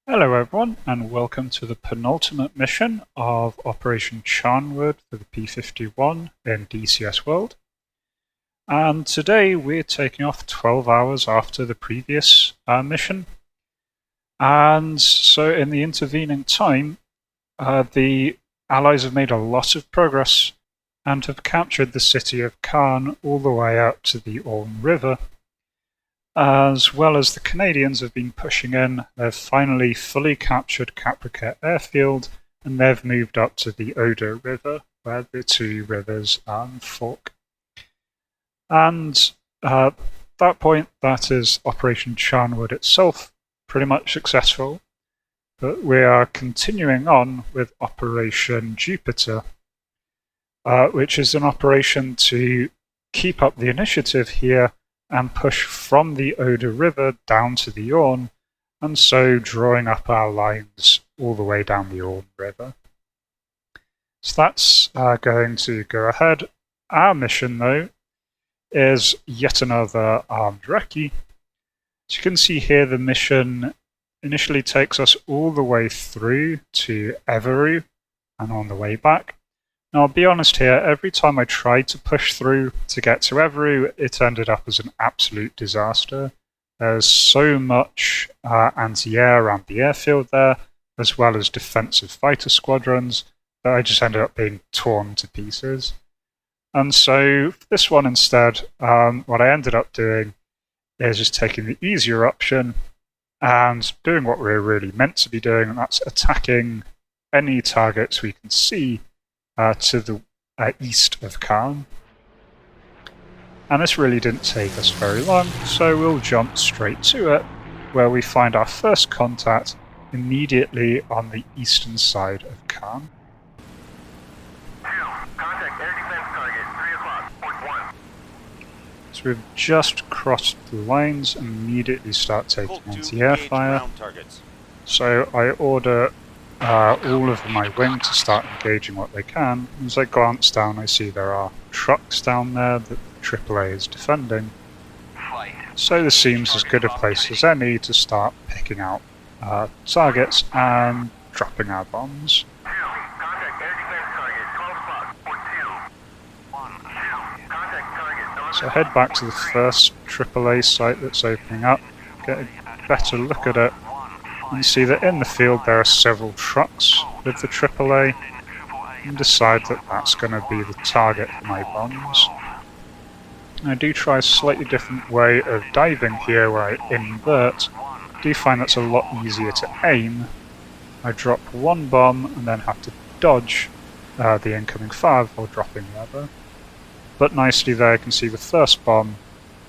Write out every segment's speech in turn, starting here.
Hello everyone, and welcome to the penultimate mission of Operation Charnwood for the P51 in DCS World. And today we're taking off 12 hours after the previous mission. And so in the intervening time, the Allies have made a lot of progress and have captured the city of Caen all the way out to the Orne River. As well as the Canadians have been pushing in, they've finally fully captured Capricorn Airfield, and they've moved up to the Oder River, where the two rivers fork. And at that point, that is Operation Charnwood itself, pretty much successful. But we are continuing on with Operation Jupiter, which is an operation to keep up the initiative here and push from the Oder River down to the Orne, and so drawing up our lines all the way down the Orne River. So that's going to go ahead. Our mission, though, is yet another armed recce. As you can see here, the mission initially takes us all the way through to Evereux and on the way back. Now, I'll be honest here, every time I tried to push through to get to Evereux, it ended up as an absolute disaster. There's so much anti-air around the airfield there, as well as defensive fighter squadrons, that I just ended up being torn to pieces. And so, for this one instead, what I ended up doing is just taking the easier option and doing what we're really meant to be doing, and that's attacking any targets we can see to the east of Caen. And this really didn't take us very long, so we'll jump straight to it, where we find our first contact immediately on the eastern side of Caen. Contact air defense target, 3 o'clock, point 1. So we've just crossed the lines and immediately start taking anti-air fire. So I order all of my wing to start engaging what they can. As I glance down, I see there are trucks down there that the AAA is defending. So this seems as good a place as any to start picking out targets and dropping our bombs. Contact air defense target, 12 o'clock, point 2. 1. Contact target. So I head back to the first AAA site that's opening up, get a better look at it, and see that in the field there are several trucks with the AAA, and decide that that's going to be the target for my bombs. I do try a slightly different way of diving here where I invert. I do find that's a lot easier to aim. I drop one bomb and then have to dodge the incoming fire before dropping the other. But nicely there I can see the first bomb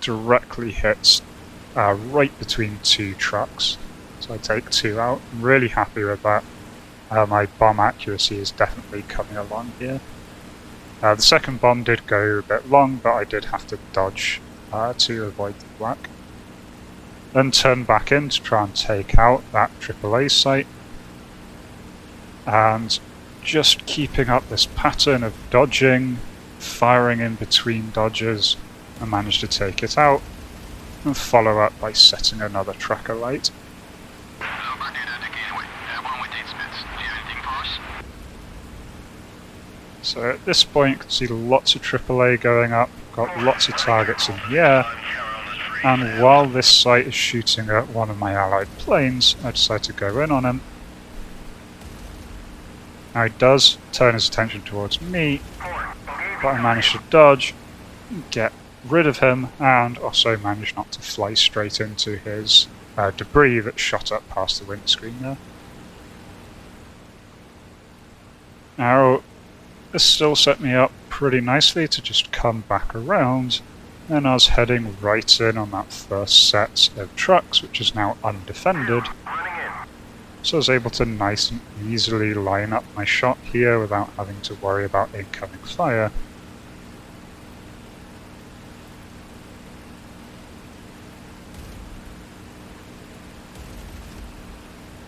directly hits right between two trucks. So I take 2 out. I'm really happy with that. My bomb accuracy is definitely coming along here. The second bomb did go a bit long, but I did have to dodge to avoid the black. Then turn back in to try and take out that AAA site. And just keeping up this pattern of dodging, firing in between dodges, I managed to take it out, and follow up by setting another tracker light. So at this point you can see lots of AAA going up, got lots of targets in the air, and while this site is shooting at one of my allied planes, I decide to go in on him. Now he does turn his attention towards me, but I manage to dodge, get rid of him, and also manage not to fly straight into his debris that shot up past the windscreen there. Now, this still set me up pretty nicely to just come back around, and I was heading right in on that first set of trucks, which is now undefended. So I was able to nice and easily line up my shot here without having to worry about incoming fire.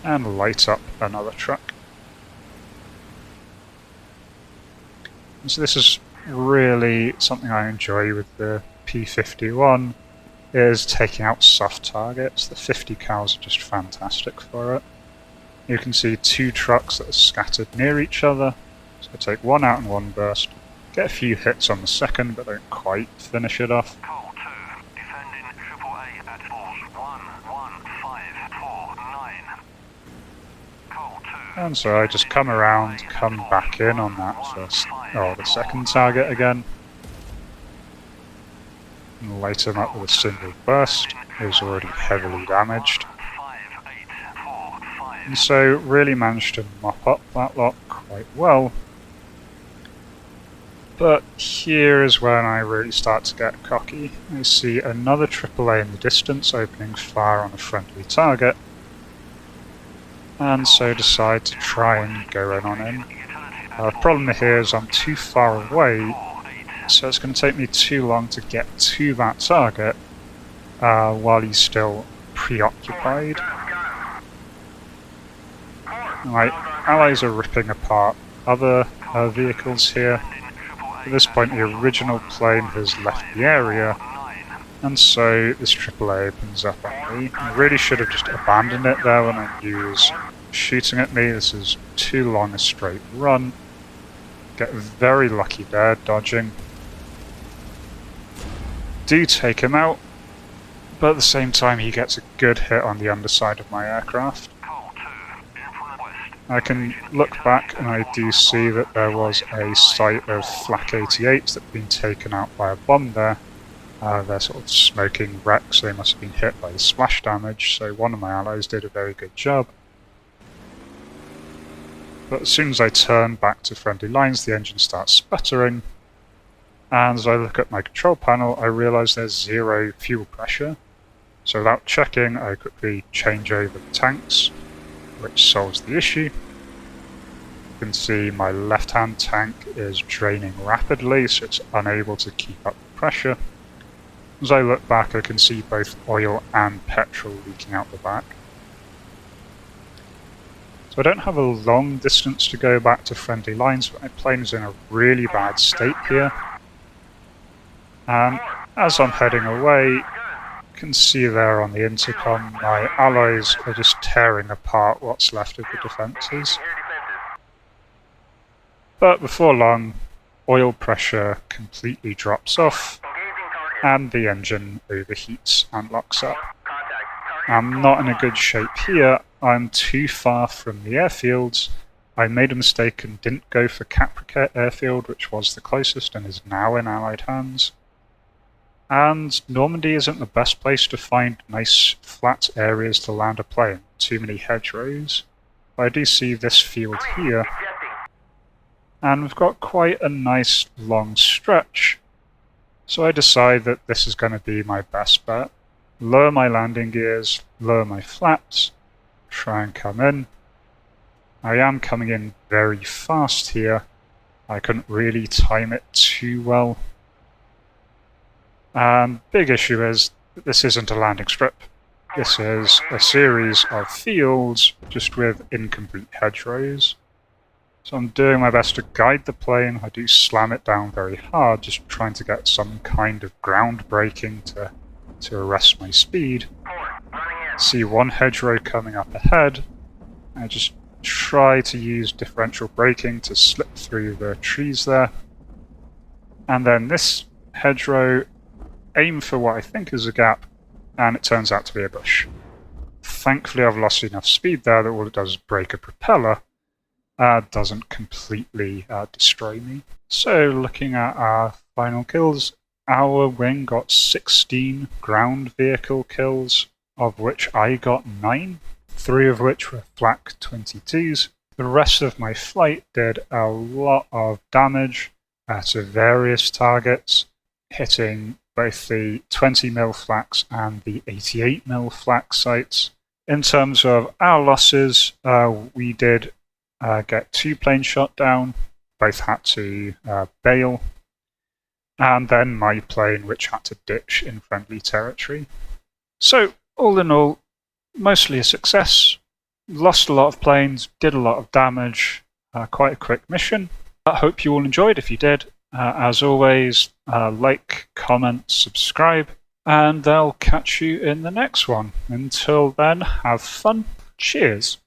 And light up another truck. And so this is really something I enjoy with the P51, is taking out soft targets. The 50 cals are just fantastic for it. You can see two trucks that are scattered near each other. So I take one out in one burst, get a few hits on the second, but don't quite finish it off. Call 2, defending AAA at force 11549. Call 2. And so I just come around, come back in on that the second target again. And light him up with a single burst. He was already heavily damaged. And so really managed to mop up that lot quite well. But here is when I really start to get cocky. I see another AAA in the distance opening fire on a friendly target, and so decide to try and go in on him. The problem here is I'm too far away, so it's going to take me too long to get to that target while he's still preoccupied. My allies are ripping apart other vehicles here. At this point the original plane has left the area, and so this AAA opens up on me. I really should have just abandoned it there when I knew he was shooting at me. This is too long a straight run. Get very lucky there, dodging. Do take him out, but at the same time he gets a good hit on the underside of my aircraft. I can look back and I do see that there was a sight of Flak 88s that had been taken out by a bomb there. They're sort of smoking wrecks, they must have been hit by the splash damage, so one of my allies did a very good job. But as soon as I turn back to friendly lines, the engine starts sputtering, and as I look at my control panel, I realise there's zero fuel pressure. So without checking, I quickly change over the tanks, which solves the issue. You can see my left-hand tank is draining rapidly, so it's unable to keep up the pressure. As I look back, I can see both oil and petrol leaking out the back. So I don't have a long distance to go back to friendly lines, but my plane is in a really bad state here. And as I'm heading away, you can see there on the intercom, my allies are just tearing apart what's left of the defences. But before long, oil pressure completely drops off, and the engine overheats and locks up. I'm not in a good shape here. I'm too far from the airfields. I made a mistake and didn't go for Caprica airfield, which was the closest and is now in Allied hands. And Normandy isn't the best place to find nice flat areas to land a plane. Too many hedgerows. But I do see this field here. And we've got quite a nice long stretch. So I decide that this is going to be my best bet. Lower my landing gears, lower my flaps, try and come in. I am coming in very fast here. I couldn't really time it too well. Big issue is that this isn't a landing strip. This is a series of fields just with incomplete hedgerows. So I'm doing my best to guide the plane. I do slam it down very hard, just trying to get some kind of ground braking to arrest my speed. See one hedgerow coming up ahead. I just try to use differential braking to slip through the trees there. And then this hedgerow, aim for what I think is a gap, and it turns out to be a bush. Thankfully I've lost enough speed there that all it does is break a propeller. Doesn't completely destroy me. So looking at our final kills, our wing got 16 ground vehicle kills, of which I got 9, 3 of which were Flak 22s. The rest of my flight did a lot of damage to various targets, hitting both the 20mm Flaks and the 88mm Flak sites. In terms of our losses, we did get 2 planes shot down, both had to bail, and then my plane which had to ditch in friendly territory. So all in all, mostly a success. Lost a lot of planes, did a lot of damage, quite a quick mission. I hope you all enjoyed. If you did, as always, like, comment, subscribe, and I'll catch you in the next one. Until then, have fun. Cheers.